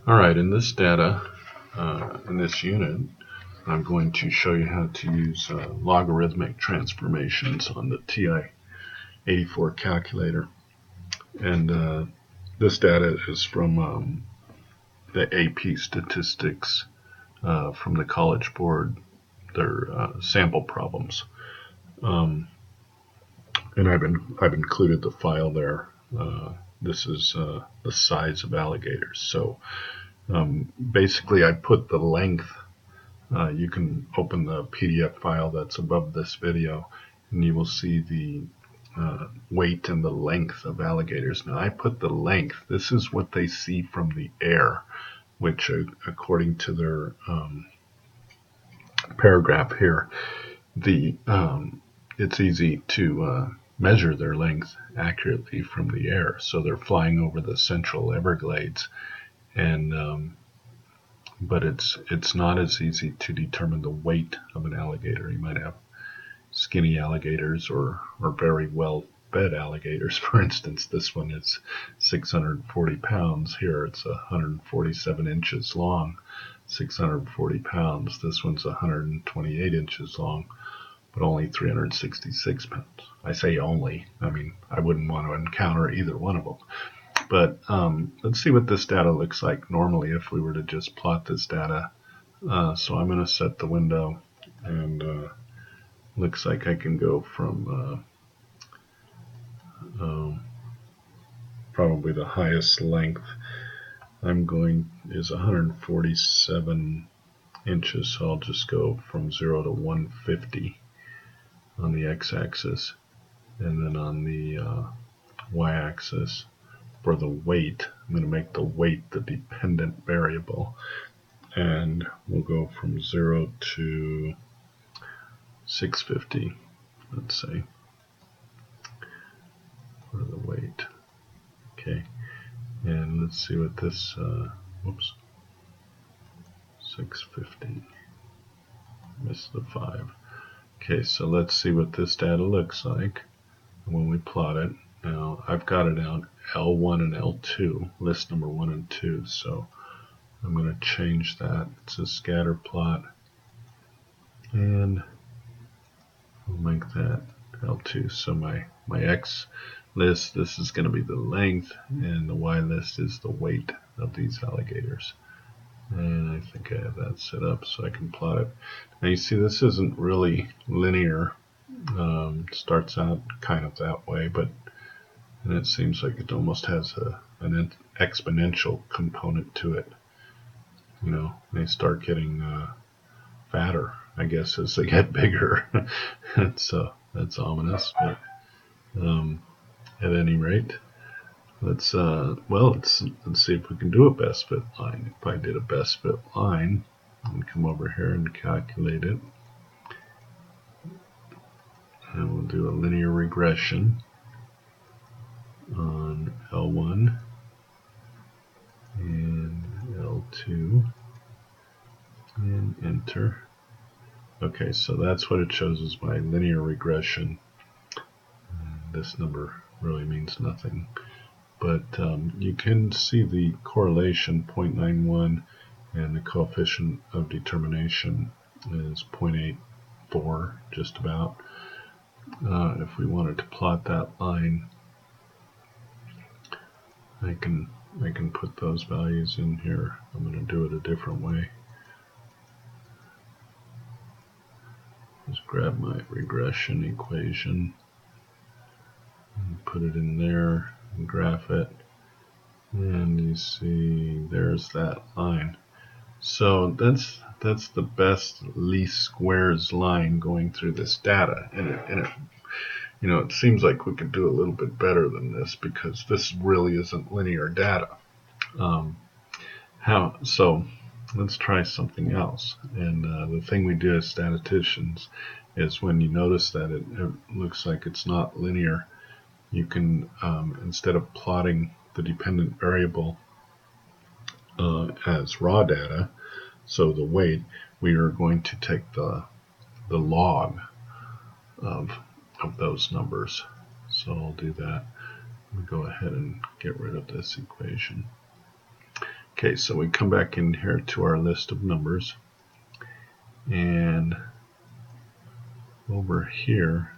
Alright, in this data, in this unit, I'm going to show you how to use logarithmic transformations on the TI-84 calculator. And this data is from the AP statistics from the College Board, their sample problems. And I've included the file there. This is the size of alligators. So basically I put the length. You can open the PDF file that's above this video and you will see the weight and the length of alligators. Now I put the length. This is what they see from the air, which according to their paragraph here, it's easy to measure their length accurately from the air. So they're flying over the central Everglades, and but it's not as easy to determine the weight of an alligator. You might have skinny alligators or very well fed alligators. For instance, this one is 640 pounds. Here it's 147 inches long, 640 pounds. This one's 128 inches long, but only 366 pounds. I say only. I mean, I wouldn't want to encounter either one of them. But let's see what this data looks like normally if we were to just plot this data. So I'm going to set the window, and looks like I can go from probably the highest length is 147 inches, so I'll just go from 0 to 150 on the x-axis, and then on the y-axis for the weight, I'm going to make the weight the dependent variable, and we'll go from 0 to 650, let's say, for the weight. Okay, and let's see what this, 650, missed the 5. Okay, so let's see what this data looks like when we plot it. Now, I've got it out L1 and L2, list number 1 and 2, so I'm going to change that. It's a scatter plot, and I'll make that L2. So my X list, this is going to be the length, and the Y list is the weight of these alligators. And I think I have that set up so I can plot it. Now you see this isn't really linear. Starts out kind of that way, and it seems like it almost has an exponential component to it. You know, they start getting fatter, I guess, as they get bigger. So that's ominous. But at any rate, let's see if we can do a best fit line. If I did a best fit line, and come over here and calculate it, and we'll do a linear regression on L1 and L2, and enter. Okay, so that's what it shows as my linear regression. This number really means nothing, but you can see the correlation 0.91, and the coefficient of determination is 0.84, just about. If we wanted to plot that line, I can put those values in here. I'm going to do it a different way. Just grab my regression equation and put it in there and graph it, and you see there's that line. So that's the best least squares line going through this data, and it you know, it seems like we could do a little bit better than this because this really isn't linear data. So let's try something else. And the thing we do as statisticians is when you notice that it looks like it's not linear, you can, instead of plotting the dependent variable as raw data, so the weight, we are going to take the log of those numbers. So I'll do that. I'll go ahead and get rid of this equation. Okay, so we come back in here to our list of numbers, and over here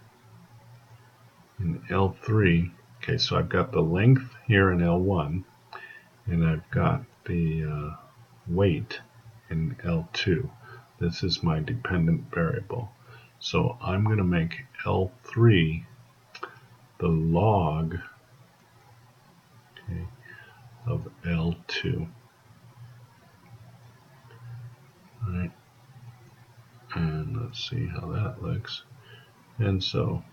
in L3, okay, so I've got the length here in L1, and I've got the weight in L2. This is my dependent variable. So I'm going to make L3 the log, okay, of L2. All right, and let's see how that looks. And so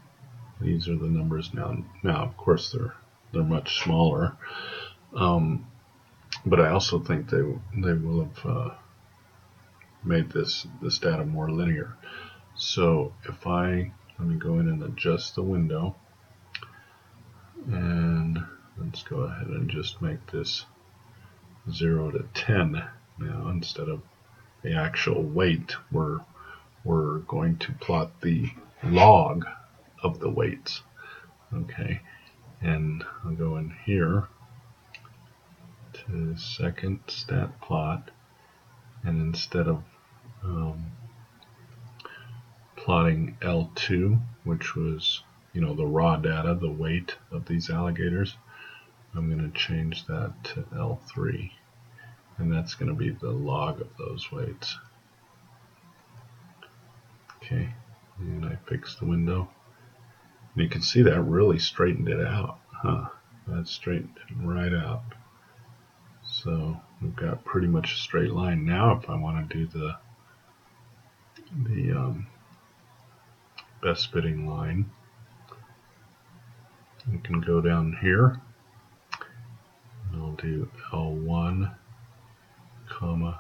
these are the numbers now. Now, of course, they're much smaller, but I also think they will have made this data more linear. So if let me go in and adjust the window, and let's go ahead and just make this 0 to 10 now. Instead of the actual weight, we're going to plot the log of the weights. Okay, and I'll go in here to second stat plot, and instead of plotting L2, which was, you know, the raw data, the weight of these alligators, I'm going to change that to L3, and that's going to be the log of those weights. Okay, and I fixed the window. And you can see that really straightened it out, huh? That straightened it right out. So we've got pretty much a straight line. Now if I want to do the best fitting line, we can go down here, and I'll do L1, comma,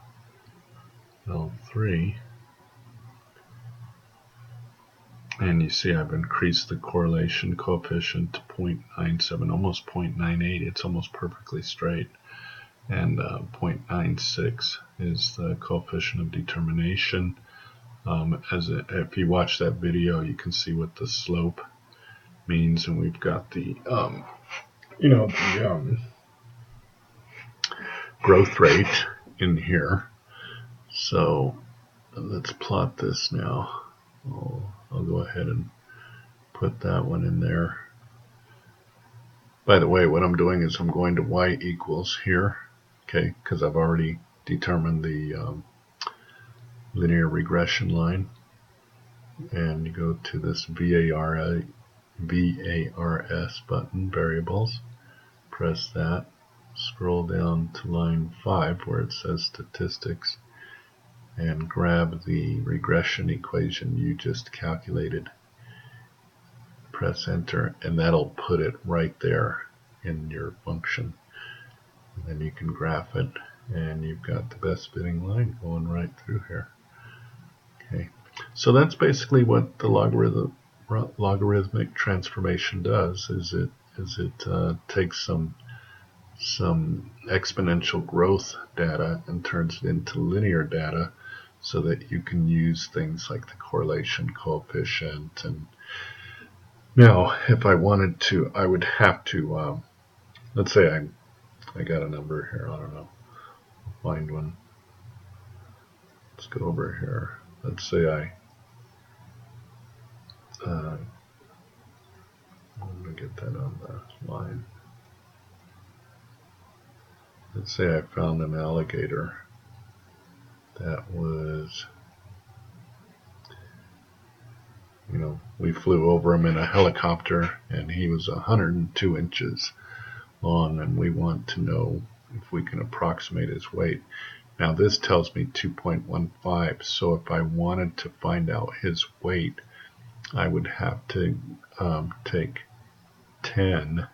L3. And you see I've increased the correlation coefficient to 0.97, almost 0.98. It's almost perfectly straight. And 0.96 is the coefficient of determination. If you watch that video, you can see what the slope means, and we've got the growth rate in here. So let's plot this now. I'll go ahead and put that one in there. By the way, what I'm doing is I'm going to y equals here, okay, because I've already determined the linear regression line. And you go to this VARS button, variables, press that, scroll down to line 5 where it says statistics, and grab the regression equation you just calculated. Press enter, and that'll put it right there in your function. And then you can graph it, and you've got the best fitting line going right through here. Okay, so that's basically what the logarithmic transformation does. Is it takes some exponential growth data and turns it into linear data, so that you can use things like the correlation coefficient. And now, if I wanted to, I would have to, let's say I got a number here, I don't know, find one. Let's go over here. Let's say I'm going to get that on the line. Let's say I found an alligator that was, we flew over him in a helicopter, and he was 102 inches long, and we want to know if we can approximate his weight. Now this tells me 2.15, so if I wanted to find out his weight, I would have to take 10,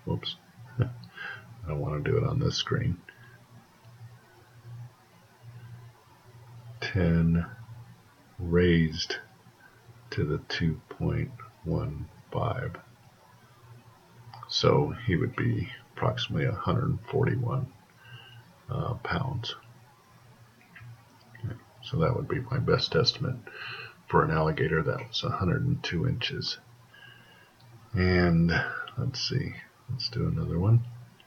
whoops, I don't want to do it on this screen, 10 raised to the 2.15. So he would be approximately 141 pounds. Okay. So that would be my best estimate for an alligator that was 102 inches. And let's see, let's do another one.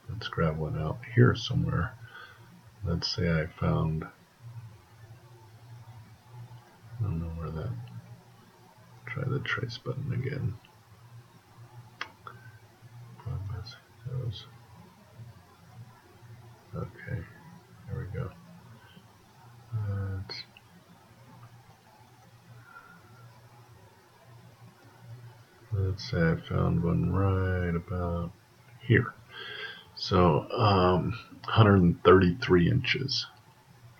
Let's grab one out here somewhere. let's say I found, I don't know where that, try the trace button again. Okay, there we go. Let's say I found one right about here. So 133 inches.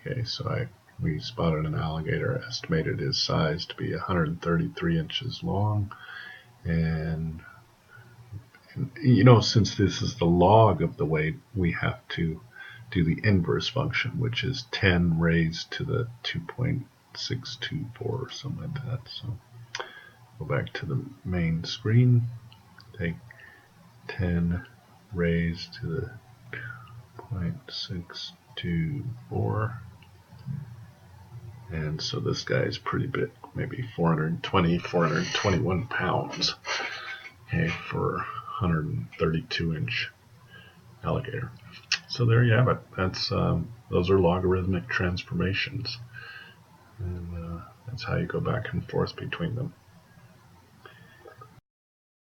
Okay, so we spotted an alligator, estimated his size to be 133 inches long, and you know, since this is the log of the weight, we have to do the inverse function, which is 10 raised to the 2.624 or something like that. So go back to the main screen, take 10 raised to the 0.624, and so this guy is pretty big, maybe 420, 421 pounds, okay, for 132-inch alligator. So there you have it. That's those are logarithmic transformations, and that's how you go back and forth between them.